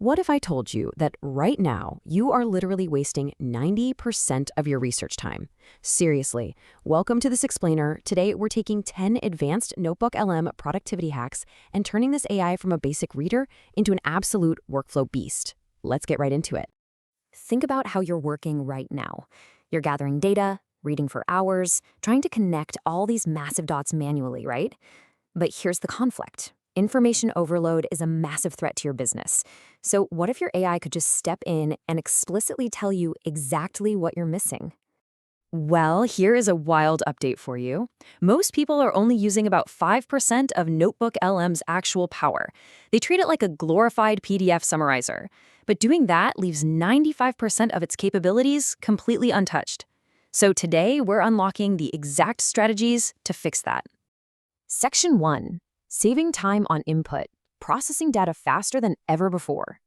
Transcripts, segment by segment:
What if I told you that right now you are literally wasting 90% of your research time? Seriously, welcome to this explainer. Today we're taking 10 advanced NotebookLM productivity hacks and turning this AI from a basic reader into an absolute workflow beast. Let's get right into it. Think about how you're working right now. You're gathering data, reading for hours, trying to connect all these massive dots manually, right? But here's the conflict. Information overload is a massive threat to your business. So what if your AI could just step in and explicitly tell you exactly what you're missing? Well, here is a wild update for you. Most people are only using about 5% of NotebookLM's actual power. They treat it like a glorified PDF summarizer. But doing that leaves 95% of its capabilities completely untouched. So today, we're unlocking the exact strategies to fix that. Section 1. Saving time on input, processing data faster than ever before.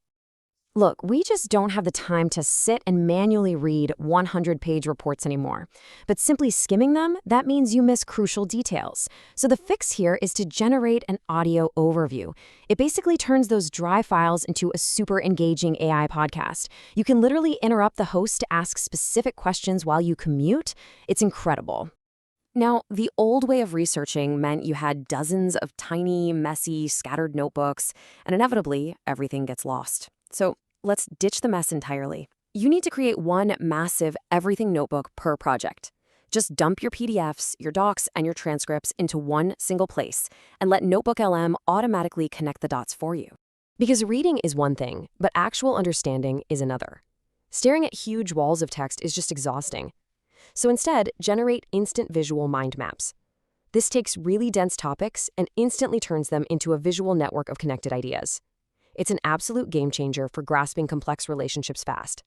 Look, we just don't have the time to sit and manually read 100-page reports anymore. But simply skimming them, that means you miss crucial details. So the fix here is to generate an audio overview. It basically turns those dry files into a super engaging AI podcast. You can literally interrupt the host to ask specific questions while you commute. It's incredible. Now, the old way of researching meant you had dozens of tiny, messy, scattered notebooks, and inevitably, everything gets lost. So let's ditch the mess entirely. You need to create one massive everything notebook per project. Just dump your PDFs, your docs, and your transcripts into one single place, and let NotebookLM automatically connect the dots for you. Because reading is one thing, but actual understanding is another. Staring at huge walls of text is just exhausting. So instead, generate instant visual mind maps. This takes really dense topics and instantly turns them into a visual network of connected ideas. It's an absolute game changer for grasping complex relationships fast.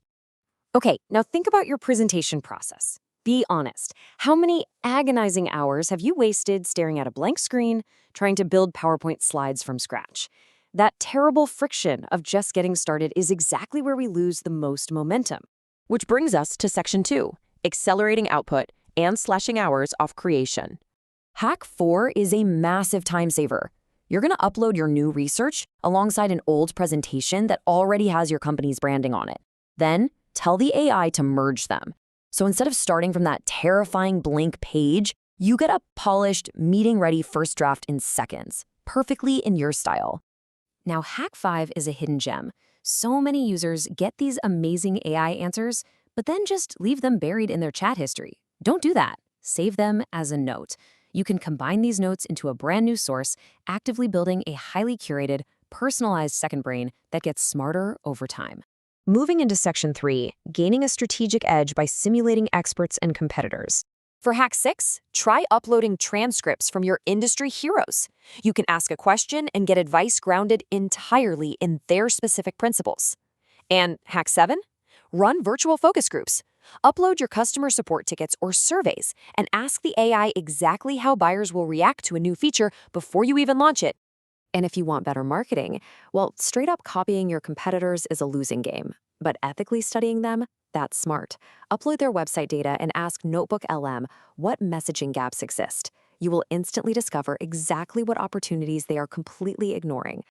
Okay, now think about your presentation process. Be honest. How many agonizing hours have you wasted staring at a blank screen, trying to build PowerPoint slides from scratch? That terrible friction of just getting started is exactly where we lose the most momentum. Which brings us to Section 2. Accelerating output and slashing hours off creation. Hack 4 is a massive time saver. You're going to upload your new research alongside an old presentation that already has your company's branding on it. Then, tell the AI to merge them. So instead of starting from that terrifying blank page, you get a polished, meeting-ready first draft in seconds, perfectly in your style. Now, Hack 5 is a hidden gem. So many users get these amazing AI answers, but then just leave them buried in their chat history. Don't do that. Save them as a note. You can combine these notes into a brand new source, actively building a highly curated, personalized second brain that gets smarter over time. Moving into Section 3, gaining a strategic edge by simulating experts and competitors. For Hack 6, try uploading transcripts from your industry heroes. You can ask a question and get advice grounded entirely in their specific principles. And Hack 7? Run virtual focus groups. Upload your customer support tickets or surveys and ask the AI exactly how buyers will react to a new feature before you even launch it. And if you want better marketing, well, straight up copying your competitors is a losing game. But ethically studying them, that's smart. Upload their website data and ask NotebookLM what messaging gaps exist. You will instantly discover exactly what opportunities they are completely ignoring.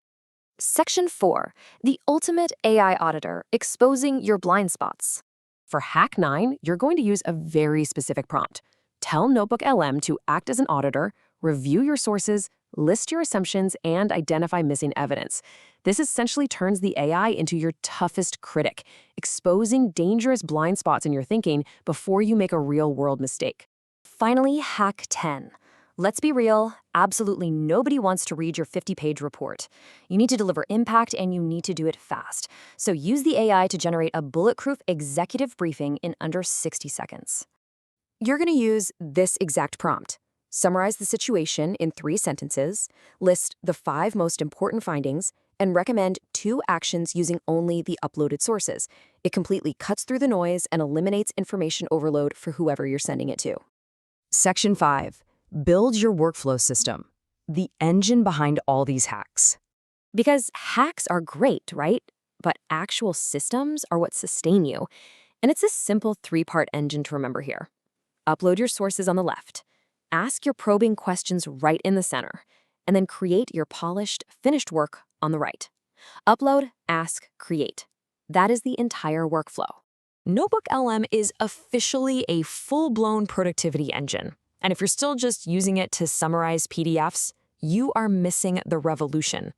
Section 4, the ultimate AI auditor, exposing your blind spots. For Hack 9, you're going to use a very specific prompt. Tell NotebookLM to act as an auditor, review your sources, list your assumptions, and identify missing evidence. This essentially turns the AI into your toughest critic, exposing dangerous blind spots in your thinking before you make a real-world mistake. Finally, Hack 10. Let's be real, absolutely nobody wants to read your 50-page report. You need to deliver impact and you need to do it fast. So use the AI to generate a bulletproof executive briefing in under 60 seconds. You're going to use this exact prompt. Summarize the situation in 3 sentences, list the 5 most important findings, and recommend 2 actions using only the uploaded sources. It completely cuts through the noise and eliminates information overload for whoever you're sending it to. Section 5. Build your workflow system, the engine behind all these hacks. Because hacks are great, right? But actual systems are what sustain you. And it's a simple 3-part engine to remember here. Upload your sources on the left. Ask your probing questions right in the center. And then create your polished, finished work on the right. Upload, ask, create. That is the entire workflow. NotebookLM is officially a full-blown productivity engine. And if you're still just using it to summarize PDFs, you are missing the revolution.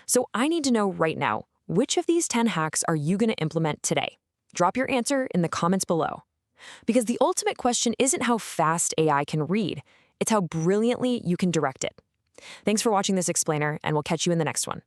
So I need to know right now, which of these 10 hacks are you going to implement today? Drop your answer in the comments below. Because the ultimate question isn't how fast AI can read, it's how brilliantly you can direct it. Thanks for watching this explainer, and we'll catch you in the next one.